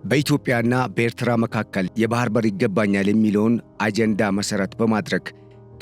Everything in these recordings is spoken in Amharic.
በኢትዮጵያና በኤርትራ መካከል የባህር በር ይገባኛል የሚለውን አጀንዳ መሰረት በማድረግ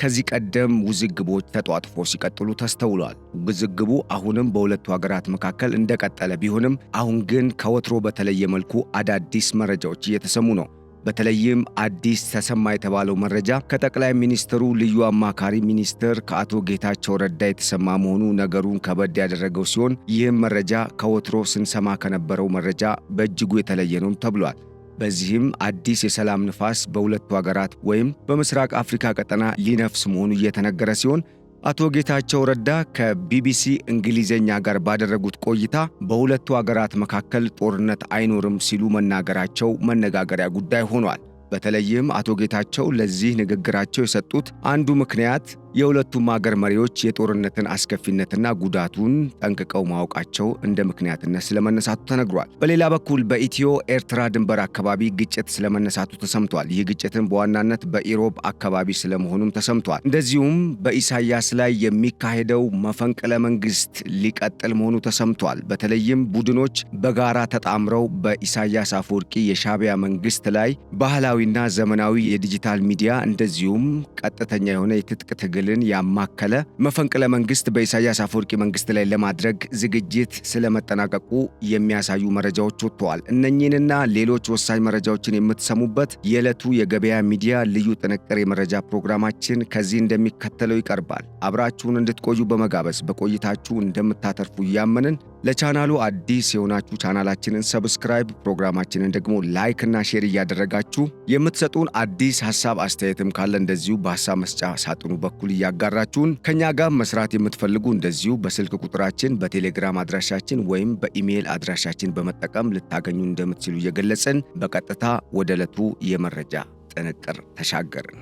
ከዚህ ቀደም ውዝግቦች ተጧጥፎ ሲቀጥሉ ተስተውሏል። ውዝግቡ አሁንም በሁለቱ ሀገራት መካከል እንደቀጠለ ቢሆንም አሁን ግን ከወትሮ በተለየ መልኩ አዳዲስ መረጃዎች እየተሰሙ ነው። በተለይም አዲስ ተሰማ የተባለው መረጃ ከጠቅላይ ሚኒስትሩ ልዩ አማካሪ ሚኒስትር ከአቶ ጌታቸው ረዳ የተሰማ መሆኑ ነገሩን ከበድ ያደረገው ሲሆን ይህም መረጃ ከወትሮ ስንሰማ ከነበረው መረጃ በእጅጉ የተለየ ነው ተብሏል። በዚህም አዲስ የሰላም ንፋስ በሁለቱ ሀገራት ወይም በምስራቅ አፍሪካ ቀጠና ሊነፍስ መሆኑ እየተነገረ ሲሆን አቶ ጌታቸው ረዳ ከቢቢሲ እንግሊዘኛ ጋር ባደረጉት ቆይታ በሁለቱ ሀገራት መካከል ጦርነት አይኖርም ሲሉ መናገራቸው መነጋገሪያ ጉዳይ ሆኗል። በተለይም አቶ ጌታቸው ለዚህ ንግግራቸው የሰጡት አንዱ ምክንያት የሁለቱም ሀገር መሪዎች የጦርነትን አስከፊነትና ጉዳቱን ጠንቅቀው ማወቃቸው እንደ ምክንያትነት ስለመነሳቱ ተነግሯል። በሌላ በኩል በኢትዮ ኤርትራ ድንበር አካባቢ ግጭት ስለመነሳቱ ተሰምቷል። ይህ ግጭትን በዋናነት በኢሮብ አካባቢ ስለመሆኑም ተሰምቷል። እንደዚሁም በኢሳያስ ላይ የሚካሄደው መፈንቅለ መንግስት ሊቀጥል መሆኑ ተሰምቷል። በተለይም ቡድኖች በጋራ ተጣምረው በኢሳያስ አፈወርቂ የሻዕቢያ መንግስት ላይ ባህላዊና ዘመናዊ የዲጂታል ሚዲያ እንደዚሁም ቀጥተኛ የሆነ የትጥቅ ትግልን ያማከለ መፈንቅለ መንግስት በኢሳያስ አፈወርቂ መንግስት ላይ ለማድረግ ዝግጅት ስለመጠናቀቁ የሚያሳዩ መረጃዎች ወጥተዋል። እነኚህንና ሌሎች ወሳኝ መረጃዎችን የምትሰሙበት የዕለቱ የገበያ ሚዲያ ልዩ ጥንቅር የመረጃ ፕሮግራማችን ከዚህ እንደሚከተለው ይቀርባል። አብራችሁን እንድትቆዩ በመጋበዝ በቆይታችሁ እንደምታተርፉ እያመንን ለቻናሉ አዲስ የሆናችሁ ቻናላችንን ሰብስክራይብ፣ ፕሮግራማችንን ደግሞ ላይክ እና ሼር እያደረጋችሁ የምትሰጡን አዲስ ሐሳብ አስተያየትም ካለ እንደዚሁ በሐሳብ መስጫ ሳጥኑ በኩል እያጋራችሁን ከኛ ጋር መስራት የምትፈልጉ እንደዚሁ በስልክ ቁጥራችን፣ በቴሌግራም አድራሻችን ወይም በኢሜይል አድራሻችን በመጠቀም ልታገኙ እንደምትችሉ እየገለጽን በቀጥታ ወደ ዕለቱ የመረጃ ጥንቅር ተሻገርን።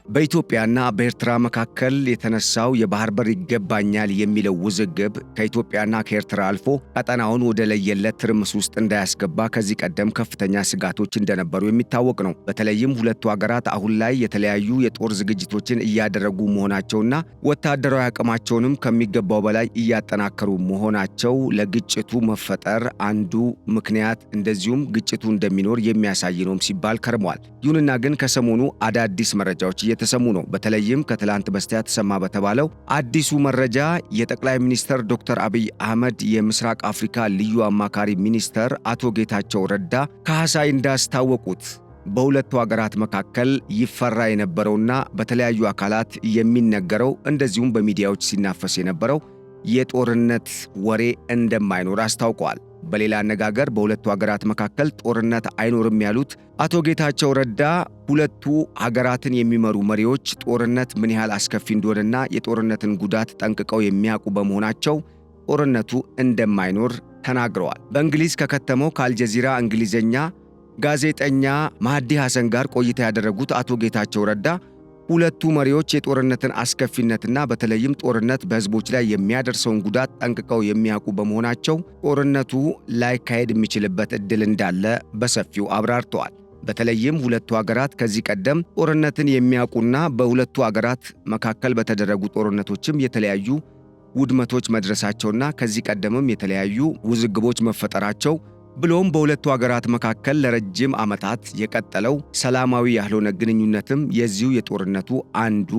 በኢትዮጵያና በኤርትራ መካከል የተነሳው የባህር በር ይገባኛል የሚለው ውዝግብ ከኢትዮጵያና ከኤርትራ አልፎ ቀጠናውን ወደ ለየለት ትርምስ ውስጥ እንዳያስገባ ከዚህ ቀደም ከፍተኛ ስጋቶች እንደነበሩ የሚታወቅ ነው። በተለይም ሁለቱ ሀገራት አሁን ላይ የተለያዩ የጦር ዝግጅቶችን እያደረጉ መሆናቸውና ወታደራዊ አቅማቸውንም ከሚገባው በላይ እያጠናከሩ መሆናቸው ለግጭቱ መፈጠር አንዱ ምክንያት እንደዚሁም ግጭቱ እንደሚኖር የሚያሳይ ነው ሲባል ከርሟል። ይሁንና ግን ከሰሞኑ አዳዲስ መረጃዎች እየተሰሙ ነው። በተለይም ከትላንት በስቲያ ተሰማ በተባለው አዲሱ መረጃ የጠቅላይ ሚኒስትር ዶክተር አብይ አህመድ የምስራቅ አፍሪካ ልዩ አማካሪ ሚኒስትር አቶ ጌታቸው ረዳ ከሐሳይ እንዳስታወቁት በሁለቱ ሀገራት መካከል ይፈራ የነበረውና በተለያዩ አካላት የሚነገረው እንደዚሁም በሚዲያዎች ሲናፈስ የነበረው የጦርነት ወሬ እንደማይኖር አስታውቀዋል። በሌላ አነጋገር በሁለቱ ሀገራት መካከል ጦርነት አይኖርም ያሉት አቶ ጌታቸው ረዳ ሁለቱ ሀገራትን የሚመሩ መሪዎች ጦርነት ምን ያህል አስከፊ እንደሆነና የጦርነትን ጉዳት ጠንቅቀው የሚያውቁ በመሆናቸው ጦርነቱ እንደማይኖር ተናግረዋል። በእንግሊዝ ከከተመው ከአልጀዚራ እንግሊዝኛ ጋዜጠኛ ማህዲ ሐሰን ጋር ቆይታ ያደረጉት አቶ ጌታቸው ረዳ ሁለቱ መሪዎች የጦርነትን አስከፊነትና በተለይም ጦርነት በህዝቦች ላይ የሚያደርሰውን ጉዳት ጠንቅቀው የሚያውቁ በመሆናቸው ጦርነቱ ላይካሄድ የሚችልበት ዕድል እንዳለ በሰፊው አብራርተዋል። በተለይም ሁለቱ ሀገራት ከዚህ ቀደም ጦርነትን የሚያውቁና በሁለቱ ሀገራት መካከል በተደረጉ ጦርነቶችም የተለያዩ ውድመቶች መድረሳቸውና ከዚህ ቀደምም የተለያዩ ውዝግቦች መፈጠራቸው ብሎም በሁለቱ ሀገራት መካከል ለረጅም ዓመታት የቀጠለው ሰላማዊ ያልሆነ ግንኙነትም የዚሁ የጦርነቱ አንዱ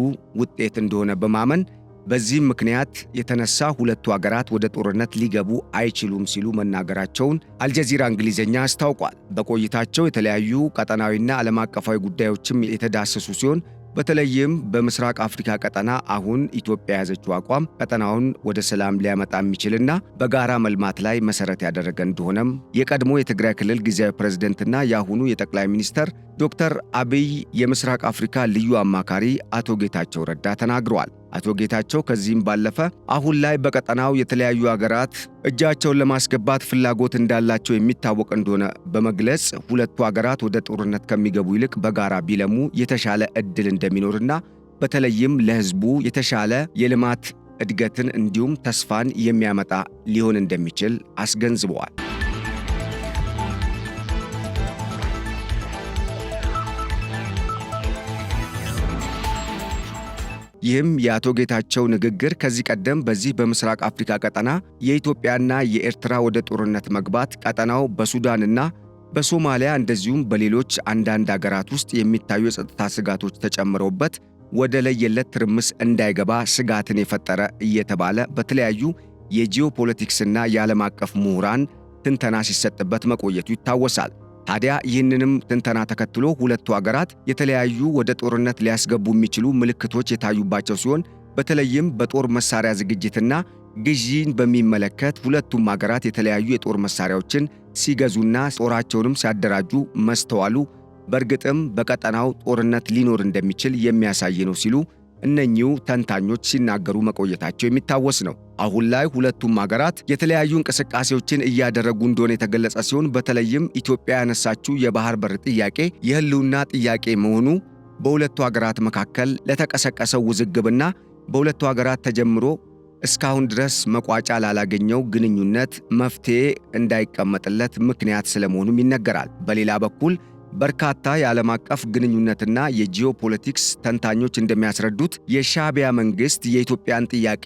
ውጤት እንደሆነ በማመን በዚህም ምክንያት የተነሳ ሁለቱ ሀገራት ወደ ጦርነት ሊገቡ አይችሉም ሲሉ መናገራቸውን አልጀዚራ እንግሊዝኛ አስታውቋል። በቆይታቸው የተለያዩ ቀጠናዊና ዓለም አቀፋዊ ጉዳዮችም የተዳሰሱ ሲሆን በተለይም በምስራቅ አፍሪካ ቀጠና አሁን ኢትዮጵያ የያዘችው አቋም ቀጠናውን ወደ ሰላም ሊያመጣ የሚችልና በጋራ መልማት ላይ መሰረት ያደረገ እንደሆነም የቀድሞ የትግራይ ክልል ጊዜያዊ ፕሬዝደንትና የአሁኑ የጠቅላይ ሚኒስትር ዶክተር አብይ የምስራቅ አፍሪካ ልዩ አማካሪ አቶ ጌታቸው ረዳ ተናግረዋል። አቶ ጌታቸው ከዚህም ባለፈ አሁን ላይ በቀጠናው የተለያዩ ሀገራት እጃቸውን ለማስገባት ፍላጎት እንዳላቸው የሚታወቅ እንደሆነ በመግለጽ ሁለቱ ሀገራት ወደ ጦርነት ከሚገቡ ይልቅ በጋራ ቢለሙ የተሻለ ዕድል እንደሚኖርና በተለይም ለሕዝቡ የተሻለ የልማት እድገትን እንዲሁም ተስፋን የሚያመጣ ሊሆን እንደሚችል አስገንዝበዋል። ይህም የአቶ ጌታቸው ንግግር ከዚህ ቀደም በዚህ በምስራቅ አፍሪካ ቀጠና የኢትዮጵያና የኤርትራ ወደ ጦርነት መግባት ቀጠናው በሱዳንና በሶማሊያ እንደዚሁም በሌሎች አንዳንድ አገራት ውስጥ የሚታዩ የጸጥታ ስጋቶች ተጨምረውበት ወደ ለየለት ትርምስ እንዳይገባ ስጋትን የፈጠረ እየተባለ በተለያዩ የጂኦፖለቲክስና የዓለም አቀፍ ምሁራን ትንተና ሲሰጥበት መቆየቱ ይታወሳል። ታዲያ ይህንንም ትንተና ተከትሎ ሁለቱ አገራት የተለያዩ ወደ ጦርነት ሊያስገቡ የሚችሉ ምልክቶች የታዩባቸው ሲሆን በተለይም በጦር መሳሪያ ዝግጅትና ግዢን በሚመለከት ሁለቱም አገራት የተለያዩ የጦር መሳሪያዎችን ሲገዙና ጦራቸውንም ሲያደራጁ መስተዋሉ በእርግጥም በቀጠናው ጦርነት ሊኖር እንደሚችል የሚያሳይ ነው ሲሉ እነኚሁ ተንታኞች ሲናገሩ መቆየታቸው የሚታወስ ነው። አሁን ላይ ሁለቱም አገራት የተለያዩ እንቅስቃሴዎችን እያደረጉ እንደሆነ የተገለጸ ሲሆን በተለይም ኢትዮጵያ ያነሳችው የባህር በር ጥያቄ የህልውና ጥያቄ መሆኑ በሁለቱ አገራት መካከል ለተቀሰቀሰው ውዝግብና በሁለቱ አገራት ተጀምሮ እስካሁን ድረስ መቋጫ ላላገኘው ግንኙነት መፍትሄ እንዳይቀመጥለት ምክንያት ስለመሆኑም ይነገራል። በሌላ በኩል በርካታ የዓለም አቀፍ ግንኙነትና የጂኦፖለቲክስ ተንታኞች እንደሚያስረዱት የሻዕቢያ መንግስት የኢትዮጵያን ጥያቄ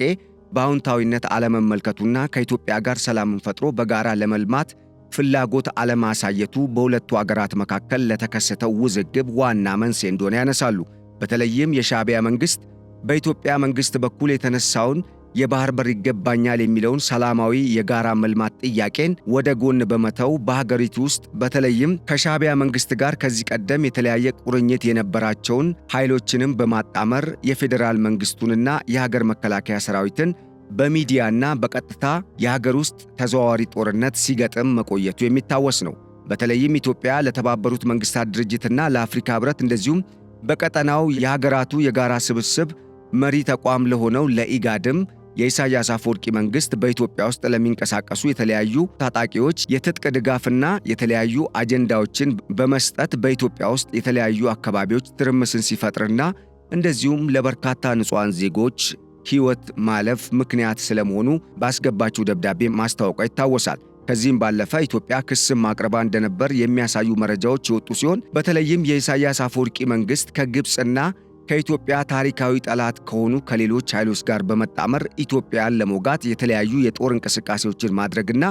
በአዎንታዊነት አለመመልከቱና ከኢትዮጵያ ጋር ሰላምን ፈጥሮ በጋራ ለመልማት ፍላጎት አለማሳየቱ በሁለቱ አገራት መካከል ለተከሰተው ውዝግብ ዋና መንስኤ እንደሆነ ያነሳሉ። በተለይም የሻዕቢያ መንግስት በኢትዮጵያ መንግስት በኩል የተነሳውን የባህር በር ይገባኛል የሚለውን ሰላማዊ የጋራ መልማት ጥያቄን ወደ ጎን በመተው በሀገሪቱ ውስጥ በተለይም ከሻዕቢያ መንግስት ጋር ከዚህ ቀደም የተለያየ ቁርኝት የነበራቸውን ኃይሎችንም በማጣመር የፌዴራል መንግስቱንና የሀገር መከላከያ ሰራዊትን በሚዲያና በቀጥታ የሀገር ውስጥ ተዘዋዋሪ ጦርነት ሲገጥም መቆየቱ የሚታወስ ነው። በተለይም ኢትዮጵያ ለተባበሩት መንግስታት ድርጅትና ለአፍሪካ ህብረት እንደዚሁም በቀጠናው የሀገራቱ የጋራ ስብስብ መሪ ተቋም ለሆነው ለኢጋድም የኢሳያስ አፈወርቂ መንግስት በኢትዮጵያ ውስጥ ለሚንቀሳቀሱ የተለያዩ ታጣቂዎች የትጥቅ ድጋፍና የተለያዩ አጀንዳዎችን በመስጠት በኢትዮጵያ ውስጥ የተለያዩ አካባቢዎች ትርምስን ሲፈጥርና እንደዚሁም ለበርካታ ንጹሃን ዜጎች ሕይወት ማለፍ ምክንያት ስለመሆኑ ባስገባችው ደብዳቤ ማስታወቋ ይታወሳል። ከዚህም ባለፈ ኢትዮጵያ ክስም ማቅረባ እንደነበር የሚያሳዩ መረጃዎች የወጡ ሲሆን በተለይም የኢሳያስ አፈወርቂ መንግስት ከግብፅና ከኢትዮጵያ ታሪካዊ ጠላት ከሆኑ ከሌሎች ኃይሎች ጋር በመጣመር ኢትዮጵያን ለመውጋት የተለያዩ የጦር እንቅስቃሴዎችን ማድረግና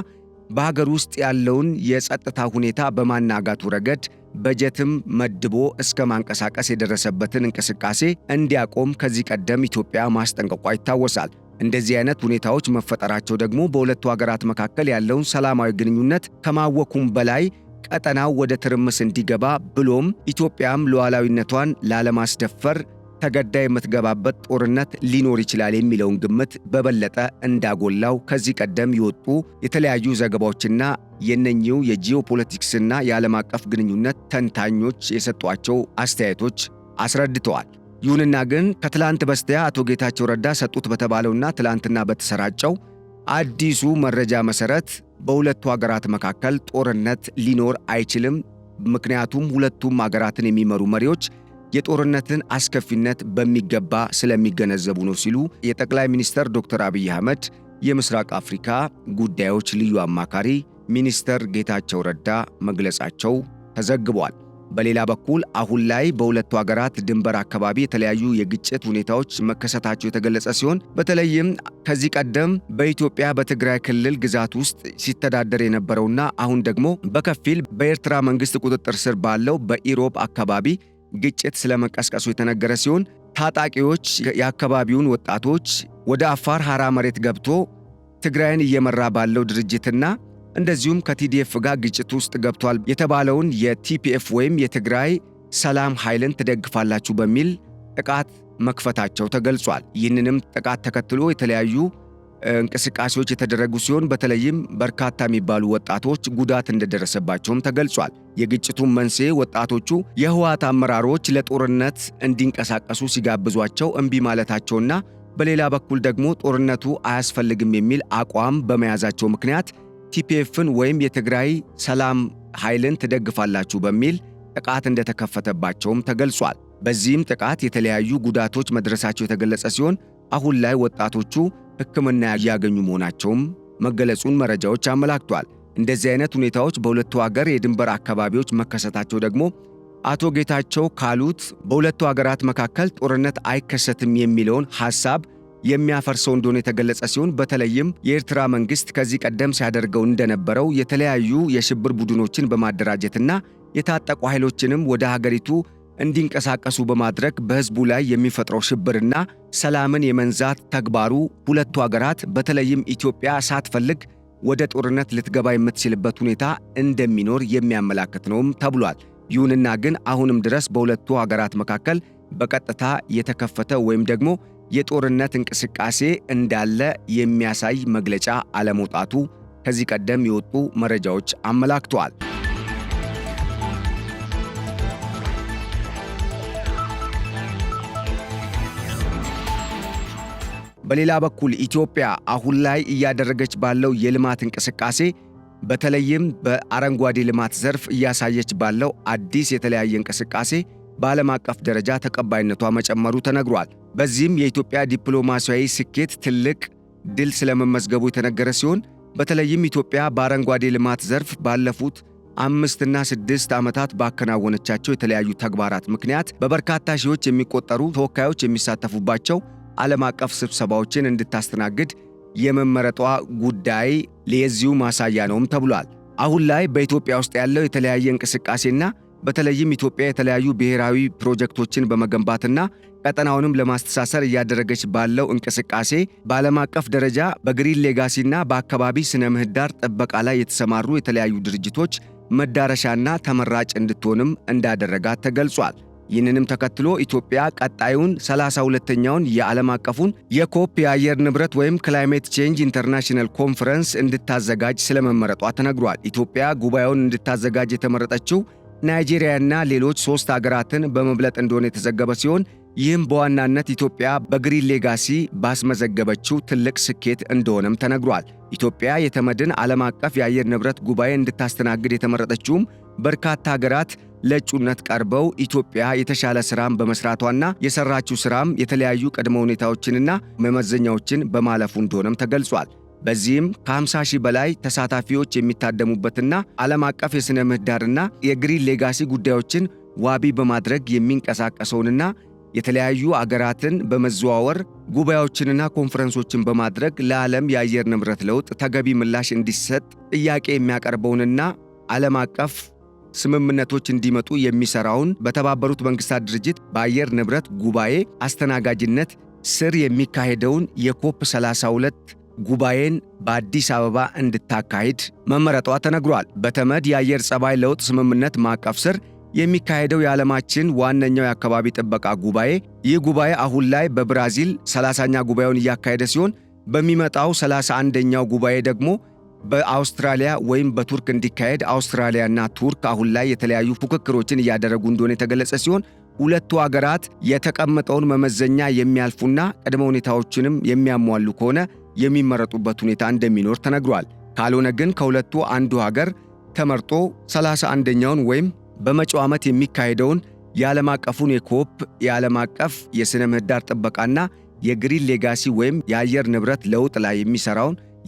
በሀገር ውስጥ ያለውን የጸጥታ ሁኔታ በማናጋቱ ረገድ በጀትም መድቦ እስከ ማንቀሳቀስ የደረሰበትን እንቅስቃሴ እንዲያቆም ከዚህ ቀደም ኢትዮጵያ ማስጠንቀቋ ይታወሳል። እንደዚህ አይነት ሁኔታዎች መፈጠራቸው ደግሞ በሁለቱ ሀገራት መካከል ያለውን ሰላማዊ ግንኙነት ከማወኩም በላይ ቀጠናው ወደ ትርምስ እንዲገባ ብሎም ኢትዮጵያም ሉዓላዊነቷን ላለማስደፈር ተገዳ የምትገባበት ጦርነት ሊኖር ይችላል የሚለውን ግምት በበለጠ እንዳጎላው ከዚህ ቀደም የወጡ የተለያዩ ዘገባዎችና የነኚሁ የጂኦፖለቲክስና የዓለም አቀፍ ግንኙነት ተንታኞች የሰጧቸው አስተያየቶች አስረድተዋል። ይሁንና ግን ከትላንት በስቲያ አቶ ጌታቸው ረዳ ሰጡት በተባለውና ትላንትና በተሰራጨው አዲሱ መረጃ መሰረት በሁለቱ ሀገራት መካከል ጦርነት ሊኖር አይችልም፣ ምክንያቱም ሁለቱም ሀገራትን የሚመሩ መሪዎች የጦርነትን አስከፊነት በሚገባ ስለሚገነዘቡ ነው ሲሉ የጠቅላይ ሚኒስትር ዶክተር አብይ አህመድ የምስራቅ አፍሪካ ጉዳዮች ልዩ አማካሪ ሚኒስትር ጌታቸው ረዳ መግለጻቸው ተዘግቧል። በሌላ በኩል አሁን ላይ በሁለቱ ሀገራት ድንበር አካባቢ የተለያዩ የግጭት ሁኔታዎች መከሰታቸው የተገለጸ ሲሆን በተለይም ከዚህ ቀደም በኢትዮጵያ በትግራይ ክልል ግዛት ውስጥ ሲተዳደር የነበረውና አሁን ደግሞ በከፊል በኤርትራ መንግስት ቁጥጥር ስር ባለው በኢሮብ አካባቢ ግጭት ስለመቀስቀሱ የተነገረ ሲሆን ታጣቂዎች የአካባቢውን ወጣቶች ወደ አፋር ሐራ መሬት ገብቶ ትግራይን እየመራ ባለው ድርጅትና እንደዚሁም ከቲዲኤፍ ጋር ግጭት ውስጥ ገብቷል የተባለውን የቲፒኤፍ ወይም የትግራይ ሰላም ኃይልን ትደግፋላችሁ በሚል ጥቃት መክፈታቸው ተገልጿል። ይህንንም ጥቃት ተከትሎ የተለያዩ እንቅስቃሴዎች የተደረጉ ሲሆን በተለይም በርካታ የሚባሉ ወጣቶች ጉዳት እንደደረሰባቸውም ተገልጿል። የግጭቱን መንስኤ ወጣቶቹ የህወሓት አመራሮች ለጦርነት እንዲንቀሳቀሱ ሲጋብዟቸው እምቢ ማለታቸውና በሌላ በኩል ደግሞ ጦርነቱ አያስፈልግም የሚል አቋም በመያዛቸው ምክንያት ቲፒኤፍን ወይም የትግራይ ሰላም ኃይልን ትደግፋላችሁ በሚል ጥቃት እንደተከፈተባቸውም ተገልጿል። በዚህም ጥቃት የተለያዩ ጉዳቶች መድረሳቸው የተገለጸ ሲሆን አሁን ላይ ወጣቶቹ ሕክምና ያገኙ መሆናቸውም መገለጹን መረጃዎች አመላክቷል። እንደዚህ አይነት ሁኔታዎች በሁለቱ ሀገር የድንበር አካባቢዎች መከሰታቸው ደግሞ አቶ ጌታቸው ካሉት በሁለቱ ሀገራት መካከል ጦርነት አይከሰትም የሚለውን ሐሳብ የሚያፈርሰው እንደሆነ የተገለጸ ሲሆን በተለይም የኤርትራ መንግስት ከዚህ ቀደም ሲያደርገው እንደነበረው የተለያዩ የሽብር ቡድኖችን በማደራጀትና የታጠቁ ኃይሎችንም ወደ ሀገሪቱ እንዲንቀሳቀሱ በማድረግ በህዝቡ ላይ የሚፈጥረው ሽብርና ሰላምን የመንዛት ተግባሩ ሁለቱ ሀገራት በተለይም ኢትዮጵያ ሳትፈልግ ወደ ጦርነት ልትገባ የምትችልበት ሁኔታ እንደሚኖር የሚያመላክት ነውም ተብሏል። ይሁንና ግን አሁንም ድረስ በሁለቱ ሀገራት መካከል በቀጥታ የተከፈተ ወይም ደግሞ የጦርነት እንቅስቃሴ እንዳለ የሚያሳይ መግለጫ አለመውጣቱ ከዚህ ቀደም የወጡ መረጃዎች አመላክተዋል። በሌላ በኩል ኢትዮጵያ አሁን ላይ እያደረገች ባለው የልማት እንቅስቃሴ በተለይም በአረንጓዴ ልማት ዘርፍ እያሳየች ባለው አዲስ የተለያየ እንቅስቃሴ በዓለም አቀፍ ደረጃ ተቀባይነቷ መጨመሩ ተነግሯል። በዚህም የኢትዮጵያ ዲፕሎማሲያዊ ስኬት ትልቅ ድል ስለመመዝገቡ የተነገረ ሲሆን በተለይም ኢትዮጵያ በአረንጓዴ ልማት ዘርፍ ባለፉት 5 እና 6 ዓመታት ባከናወነቻቸው የተለያዩ ተግባራት ምክንያት በበርካታ ሺዎች የሚቆጠሩ ተወካዮች የሚሳተፉባቸው ዓለም አቀፍ ስብሰባዎችን እንድታስተናግድ የመመረጧ ጉዳይ ለዚሁ ማሳያ ነውም ተብሏል። አሁን ላይ በኢትዮጵያ ውስጥ ያለው የተለያየ እንቅስቃሴና በተለይም ኢትዮጵያ የተለያዩ ብሔራዊ ፕሮጀክቶችን በመገንባትና ቀጠናውንም ለማስተሳሰር እያደረገች ባለው እንቅስቃሴ በዓለም አቀፍ ደረጃ በግሪን ሌጋሲና በአካባቢ ስነ ምህዳር ጥበቃ ላይ የተሰማሩ የተለያዩ ድርጅቶች መዳረሻና ተመራጭ እንድትሆንም እንዳደረጋት ተገልጿል። ይህንንም ተከትሎ ኢትዮጵያ ቀጣዩን 32ኛውን የዓለም አቀፉን የኮፕ የአየር ንብረት ወይም ክላይሜት ቼንጅ ኢንተርናሽናል ኮንፈረንስ እንድታዘጋጅ ስለመመረጧ ተነግሯል። ኢትዮጵያ ጉባኤውን እንድታዘጋጅ የተመረጠችው ናይጄሪያና ሌሎች 3 ሀገራትን በመብለጥ እንደሆነ የተዘገበ ሲሆን ይህም በዋናነት ኢትዮጵያ በግሪን ሌጋሲ ባስመዘገበችው ትልቅ ስኬት እንደሆነም ተነግሯል። ኢትዮጵያ የተመድን ዓለም አቀፍ የአየር ንብረት ጉባኤ እንድታስተናግድ የተመረጠችውም በርካታ ሀገራት ለእጩነት ቀርበው ኢትዮጵያ የተሻለ ስራም በመስራቷና የሰራችው ስራም የተለያዩ ቅድመ ሁኔታዎችንና መመዘኛዎችን በማለፉ እንደሆነም ተገልጿል። በዚህም ከ50 ሺህ በላይ ተሳታፊዎች የሚታደሙበትና ዓለም አቀፍ የሥነ ምህዳርና የግሪን ሌጋሲ ጉዳዮችን ዋቢ በማድረግ የሚንቀሳቀሰውንና የተለያዩ አገራትን በመዘዋወር ጉባኤዎችንና ኮንፈረንሶችን በማድረግ ለዓለም የአየር ንብረት ለውጥ ተገቢ ምላሽ እንዲሰጥ ጥያቄ የሚያቀርበውንና ዓለም አቀፍ ስምምነቶች እንዲመጡ የሚሰራውን በተባበሩት መንግስታት ድርጅት በአየር ንብረት ጉባኤ አስተናጋጅነት ስር የሚካሄደውን የኮፕ 32 ጉባኤን በአዲስ አበባ እንድታካሂድ መመረጧ ተነግሯል። በተመድ የአየር ጸባይ ለውጥ ስምምነት ማዕቀፍ ስር የሚካሄደው የዓለማችን ዋነኛው የአካባቢ ጥበቃ ጉባኤ ይህ ጉባኤ አሁን ላይ በብራዚል 30ኛ ጉባኤውን እያካሄደ ሲሆን በሚመጣው 31ኛው ጉባኤ ደግሞ በአውስትራሊያ ወይም በቱርክ እንዲካሄድ አውስትራሊያና ቱርክ አሁን ላይ የተለያዩ ፉክክሮችን እያደረጉ እንደሆነ የተገለጸ ሲሆን ሁለቱ ሀገራት የተቀመጠውን መመዘኛ የሚያልፉና ቅድመ ሁኔታዎችንም የሚያሟሉ ከሆነ የሚመረጡበት ሁኔታ እንደሚኖር ተነግሯል። ካልሆነ ግን ከሁለቱ አንዱ ሀገር ተመርጦ 31ኛውን ወይም በመጪው ዓመት የሚካሄደውን የዓለም አቀፉን የኮፕ የዓለም አቀፍ የሥነ ምህዳር ጥበቃና የግሪን ሌጋሲ ወይም የአየር ንብረት ለውጥ ላይ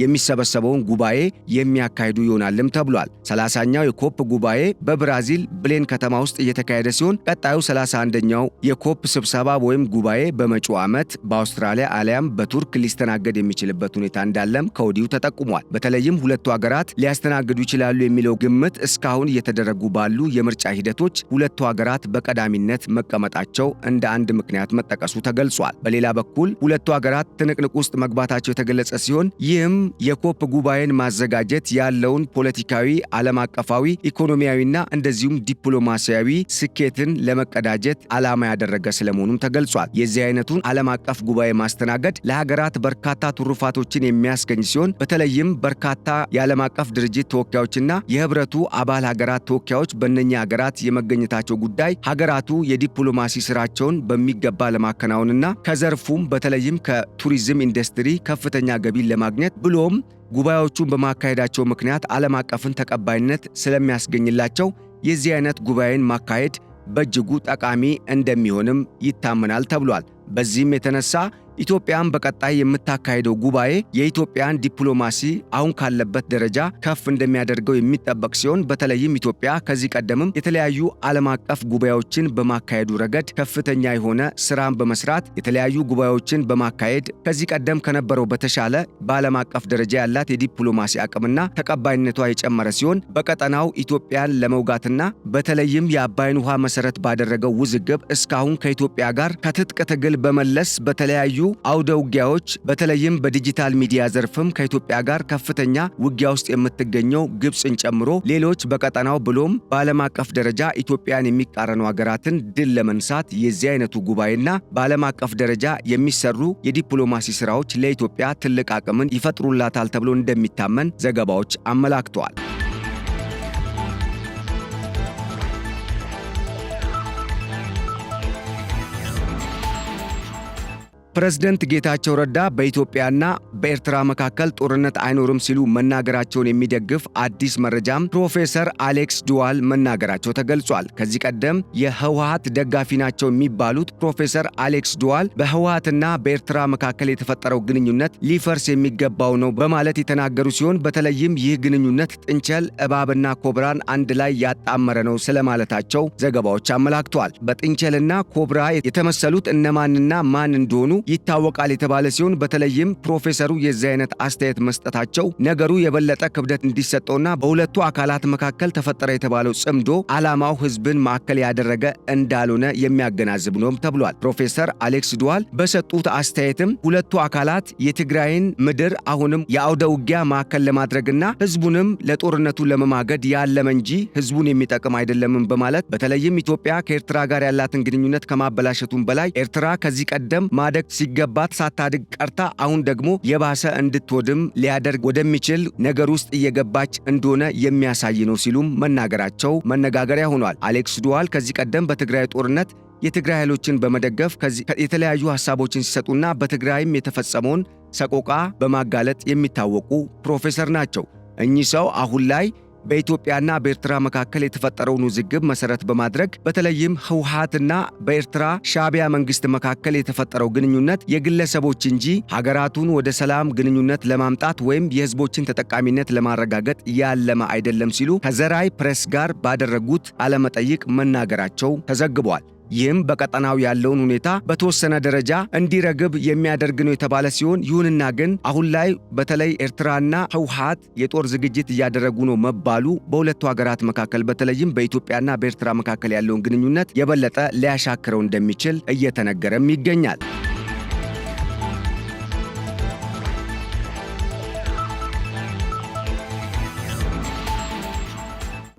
የሚሰበሰበውን ጉባኤ የሚያካሂዱ ይሆናልም ተብሏል። 30ኛው የኮፕ ጉባኤ በብራዚል ብሌን ከተማ ውስጥ እየተካሄደ ሲሆን ቀጣዩ 31ኛው የኮፕ ስብሰባ ወይም ጉባኤ በመጪው ዓመት በአውስትራሊያ አሊያም በቱርክ ሊስተናገድ የሚችልበት ሁኔታ እንዳለም ከወዲሁ ተጠቁሟል። በተለይም ሁለቱ ሀገራት ሊያስተናግዱ ይችላሉ የሚለው ግምት እስካሁን እየተደረጉ ባሉ የምርጫ ሂደቶች ሁለቱ ሀገራት በቀዳሚነት መቀመጣቸው እንደ አንድ ምክንያት መጠቀሱ ተገልጿል። በሌላ በኩል ሁለቱ ሀገራት ትንቅንቅ ውስጥ መግባታቸው የተገለጸ ሲሆን ይህም የኮፕ ጉባኤን ማዘጋጀት ያለውን ፖለቲካዊ፣ ዓለም አቀፋዊ፣ ኢኮኖሚያዊና እንደዚሁም ዲፕሎማሲያዊ ስኬትን ለመቀዳጀት ዓላማ ያደረገ ስለመሆኑም ተገልጿል። የዚህ አይነቱን ዓለም አቀፍ ጉባኤ ማስተናገድ ለሀገራት በርካታ ትሩፋቶችን የሚያስገኝ ሲሆን በተለይም በርካታ የዓለም አቀፍ ድርጅት ተወካዮችና የህብረቱ አባል ሀገራት ተወካዮች በእነኛ ሀገራት የመገኘታቸው ጉዳይ ሀገራቱ የዲፕሎማሲ ስራቸውን በሚገባ ለማከናወንና ከዘርፉም በተለይም ከቱሪዝም ኢንዱስትሪ ከፍተኛ ገቢን ለማግኘት ብሎም ጉባኤዎቹን በማካሄዳቸው ምክንያት ዓለም አቀፍን ተቀባይነት ስለሚያስገኝላቸው የዚህ አይነት ጉባኤን ማካሄድ በእጅጉ ጠቃሚ እንደሚሆንም ይታመናል ተብሏል። በዚህም የተነሳ ኢትዮጵያም በቀጣይ የምታካሄደው ጉባኤ የኢትዮጵያን ዲፕሎማሲ አሁን ካለበት ደረጃ ከፍ እንደሚያደርገው የሚጠበቅ ሲሆን በተለይም ኢትዮጵያ ከዚህ ቀደምም የተለያዩ ዓለም አቀፍ ጉባኤዎችን በማካሄዱ ረገድ ከፍተኛ የሆነ ስራን በመስራት የተለያዩ ጉባኤዎችን በማካሄድ ከዚህ ቀደም ከነበረው በተሻለ በዓለም አቀፍ ደረጃ ያላት የዲፕሎማሲ አቅምና ተቀባይነቷ የጨመረ ሲሆን በቀጠናው ኢትዮጵያን ለመውጋትና በተለይም የአባይን ውሃ መሰረት ባደረገው ውዝግብ እስካሁን ከኢትዮጵያ ጋር ከትጥቅ ትግል በመለስ በተለያዩ አውደ ውጊያዎች በተለይም በዲጂታል ሚዲያ ዘርፍም ከኢትዮጵያ ጋር ከፍተኛ ውጊያ ውስጥ የምትገኘው ግብፅን ጨምሮ ሌሎች በቀጠናው ብሎም በዓለም አቀፍ ደረጃ ኢትዮጵያን የሚቃረኑ ሀገራትን ድል ለመንሳት የዚህ አይነቱ ጉባኤና በዓለም አቀፍ ደረጃ የሚሰሩ የዲፕሎማሲ ስራዎች ለኢትዮጵያ ትልቅ አቅምን ይፈጥሩላታል ተብሎ እንደሚታመን ዘገባዎች አመላክተዋል። ፕሬዝዳንት ጌታቸው ረዳ በኢትዮጵያና በኤርትራ መካከል ጦርነት አይኖርም ሲሉ መናገራቸውን የሚደግፍ አዲስ መረጃም ፕሮፌሰር አሌክስ ዱዋል መናገራቸው ተገልጿል። ከዚህ ቀደም የህወሓት ደጋፊ ናቸው የሚባሉት ፕሮፌሰር አሌክስ ዱዋል በህወሓትና በኤርትራ መካከል የተፈጠረው ግንኙነት ሊፈርስ የሚገባው ነው በማለት የተናገሩ ሲሆን በተለይም ይህ ግንኙነት ጥንቸል እባብና ኮብራን አንድ ላይ ያጣመረ ነው ስለማለታቸው ዘገባዎች አመላክተዋል። በጥንቸልና ኮብራ የተመሰሉት እነማንና ማን እንደሆኑ ይታወቃል የተባለ ሲሆን በተለይም ፕሮፌሰሩ የዚህ አይነት አስተያየት መስጠታቸው ነገሩ የበለጠ ክብደት እንዲሰጠውና በሁለቱ አካላት መካከል ተፈጠረ የተባለው ጽምዶ ዓላማው ህዝብን ማዕከል ያደረገ እንዳልሆነ የሚያገናዝብ ነው ተብሏል። ፕሮፌሰር አሌክስ ዱዋል በሰጡት አስተያየትም ሁለቱ አካላት የትግራይን ምድር አሁንም የአውደ ውጊያ ማዕከል ለማድረግና ህዝቡንም ለጦርነቱ ለመማገድ ያለመ እንጂ ህዝቡን የሚጠቅም አይደለም በማለት በተለይም ኢትዮጵያ ከኤርትራ ጋር ያላትን ግንኙነት ከማበላሸቱም በላይ ኤርትራ ከዚህ ቀደም ማደግ ሲገባት ሳታድግ ቀርታ አሁን ደግሞ የባሰ እንድትወድም ሊያደርግ ወደሚችል ነገር ውስጥ እየገባች እንደሆነ የሚያሳይ ነው ሲሉም መናገራቸው መነጋገሪያ ሆኗል። አሌክስ ዱዋል ከዚህ ቀደም በትግራይ ጦርነት የትግራይ ኃይሎችን በመደገፍ የተለያዩ ሐሳቦችን ሲሰጡና በትግራይም የተፈጸመውን ሰቆቃ በማጋለጥ የሚታወቁ ፕሮፌሰር ናቸው። እኚህ ሰው አሁን ላይ በኢትዮጵያና በኤርትራ መካከል የተፈጠረውን ውዝግብ መሰረት በማድረግ በተለይም ህወሓትና በኤርትራ ሻዕቢያ መንግስት መካከል የተፈጠረው ግንኙነት የግለሰቦች እንጂ ሀገራቱን ወደ ሰላም ግንኙነት ለማምጣት ወይም የህዝቦችን ተጠቃሚነት ለማረጋገጥ ያለመ አይደለም ሲሉ ከዘራይ ፕሬስ ጋር ባደረጉት ቃለመጠይቅ መናገራቸው ተዘግቧል። ይህም በቀጠናው ያለውን ሁኔታ በተወሰነ ደረጃ እንዲረግብ የሚያደርግ ነው የተባለ ሲሆን ይሁንና ግን አሁን ላይ በተለይ ኤርትራና ህወሓት የጦር ዝግጅት እያደረጉ ነው መባሉ በሁለቱ ሀገራት መካከል በተለይም በኢትዮጵያና በኤርትራ መካከል ያለውን ግንኙነት የበለጠ ሊያሻክረው እንደሚችል እየተነገረም ይገኛል።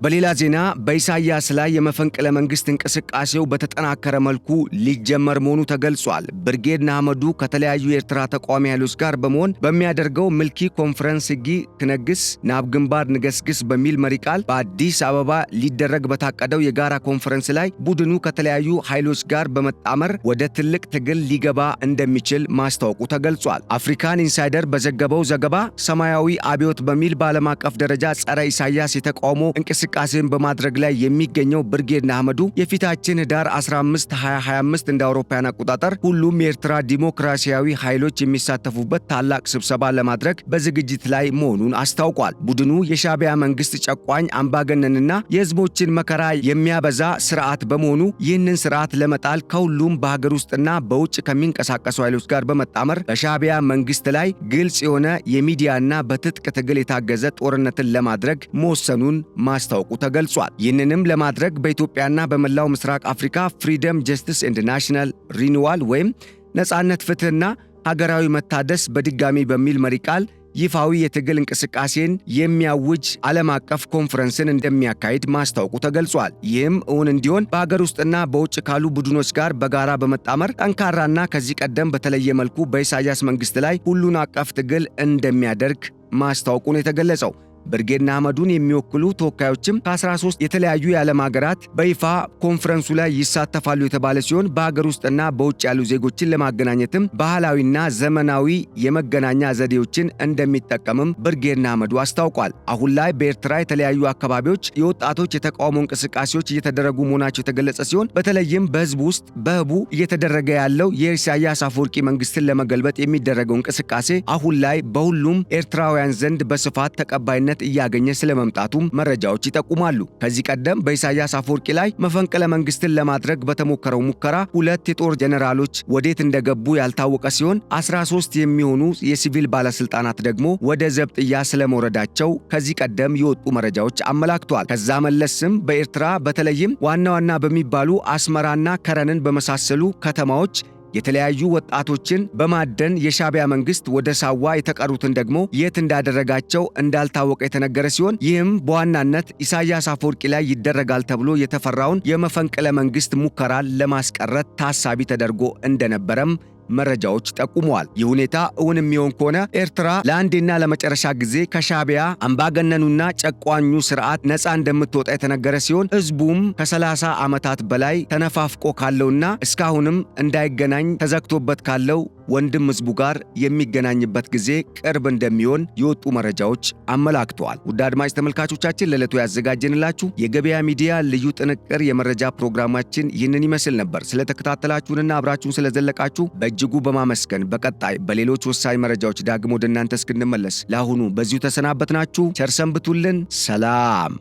በሌላ ዜና በኢሳያስ ላይ የመፈንቅለ መንግስት እንቅስቃሴው በተጠናከረ መልኩ ሊጀመር መሆኑ ተገልጿል። ብርጌድ ንሓመዱ ከተለያዩ የኤርትራ ተቃዋሚ ኃይሎች ጋር በመሆን በሚያደርገው ምልኪ ኮንፈረንስ ህጊ ክነግስ ናብ ግንባር ንገስግስ በሚል መሪ ቃል በአዲስ አበባ ሊደረግ በታቀደው የጋራ ኮንፈረንስ ላይ ቡድኑ ከተለያዩ ኃይሎች ጋር በመጣመር ወደ ትልቅ ትግል ሊገባ እንደሚችል ማስታወቁ ተገልጿል። አፍሪካን ኢንሳይደር በዘገበው ዘገባ ሰማያዊ አብዮት በሚል በዓለም አቀፍ ደረጃ ጸረ ኢሳያስ የተቃውሞ እንቅስቃሴን በማድረግ ላይ የሚገኘው ብርጌድ ንሓመዱ የፊታችን ህዳር 15 2025 እንደ አውሮፓውያን አቆጣጠር ሁሉም የኤርትራ ዲሞክራሲያዊ ኃይሎች የሚሳተፉበት ታላቅ ስብሰባ ለማድረግ በዝግጅት ላይ መሆኑን አስታውቋል። ቡድኑ የሻዕቢያ መንግስት ጨቋኝ አምባገነንና የህዝቦችን መከራ የሚያበዛ ስርዓት በመሆኑ ይህንን ስርዓት ለመጣል ከሁሉም በሀገር ውስጥና በውጭ ከሚንቀሳቀሱ ኃይሎች ጋር በመጣመር በሻዕቢያ መንግስት ላይ ግልጽ የሆነ የሚዲያና በትጥቅ ትግል የታገዘ ጦርነትን ለማድረግ መወሰኑን ማስታወቁ ተገልጿል። ይህንንም ለማድረግ በኢትዮጵያና በመላው ምስራቅ አፍሪካ ፍሪደም ጀስቲስ ኤንድ ናሽናል ሪኒዋል ወይም ነጻነት፣ ፍትህና ሀገራዊ መታደስ በድጋሚ በሚል መሪ ቃል ይፋዊ የትግል እንቅስቃሴን የሚያውጅ ዓለም አቀፍ ኮንፈረንስን እንደሚያካሂድ ማስታወቁ ተገልጿል። ይህም እውን እንዲሆን በሀገር ውስጥና በውጭ ካሉ ቡድኖች ጋር በጋራ በመጣመር ጠንካራና ከዚህ ቀደም በተለየ መልኩ በኢሳያስ መንግስት ላይ ሁሉን አቀፍ ትግል እንደሚያደርግ ማስታወቁን የተገለጸው ብርጌድ ንሓመዱን የሚወክሉ ተወካዮችም ከ13 የተለያዩ የዓለም ሀገራት በይፋ ኮንፈረንሱ ላይ ይሳተፋሉ የተባለ ሲሆን በሀገር ውስጥና በውጭ ያሉ ዜጎችን ለማገናኘትም ባህላዊና ዘመናዊ የመገናኛ ዘዴዎችን እንደሚጠቀምም ብርጌድ ንሓመዱ አስታውቋል። አሁን ላይ በኤርትራ የተለያዩ አካባቢዎች የወጣቶች የተቃውሞ እንቅስቃሴዎች እየተደረጉ መሆናቸው የተገለጸ ሲሆን በተለይም በህዝብ ውስጥ በህቡ እየተደረገ ያለው የኢሳያስ አፈወርቂ መንግስትን ለመገልበጥ የሚደረገው እንቅስቃሴ አሁን ላይ በሁሉም ኤርትራውያን ዘንድ በስፋት ተቀባይነት እያገኘ ስለመምጣቱም መረጃዎች ይጠቁማሉ። ከዚህ ቀደም በኢሳያስ አፈወርቂ ላይ መፈንቅለ መንግስትን ለማድረግ በተሞከረው ሙከራ 2 የጦር ጀነራሎች ወዴት እንደገቡ ያልታወቀ ሲሆን 13 የሚሆኑ የሲቪል ባለስልጣናት ደግሞ ወደ ዘብጥያ ስለመውረዳቸው ከዚህ ቀደም የወጡ መረጃዎች አመላክተዋል። ከዛ መለስም በኤርትራ በተለይም ዋና ዋና በሚባሉ አስመራና ከረንን በመሳሰሉ ከተማዎች የተለያዩ ወጣቶችን በማደን የሻዕቢያ መንግስት ወደ ሳዋ የተቀሩትን ደግሞ የት እንዳደረጋቸው እንዳልታወቀ የተነገረ ሲሆን ይህም በዋናነት ኢሳያስ አፈወርቂ ላይ ይደረጋል ተብሎ የተፈራውን የመፈንቅለ መንግስት ሙከራን ለማስቀረት ታሳቢ ተደርጎ እንደነበረም መረጃዎች ጠቁመዋል። ይህ ሁኔታ እውን የሚሆን ከሆነ ኤርትራ ለአንዴና ለመጨረሻ ጊዜ ከሻዕቢያ አምባገነኑና ጨቋኙ ስርዓት ነፃ እንደምትወጣ የተነገረ ሲሆን ህዝቡም ከ30 ዓመታት በላይ ተነፋፍቆ ካለውና እስካሁንም እንዳይገናኝ ተዘግቶበት ካለው ወንድም ህዝቡ ጋር የሚገናኝበት ጊዜ ቅርብ እንደሚሆን የወጡ መረጃዎች አመላክተዋል። ውድ አድማጭ ተመልካቾቻችን ለዕለቱ ያዘጋጀንላችሁ የገበያ ሚዲያ ልዩ ጥንቅር የመረጃ ፕሮግራማችን ይህንን ይመስል ነበር። ስለተከታተላችሁንና አብራችሁን ስለዘለቃችሁ በእጅጉ በማመስገን በቀጣይ በሌሎች ወሳኝ መረጃዎች ዳግም ወደ እናንተ እስክንመለስ ለአሁኑ በዚሁ ተሰናበትናችሁ። ቸር ሰንብቱልን። ሰላም።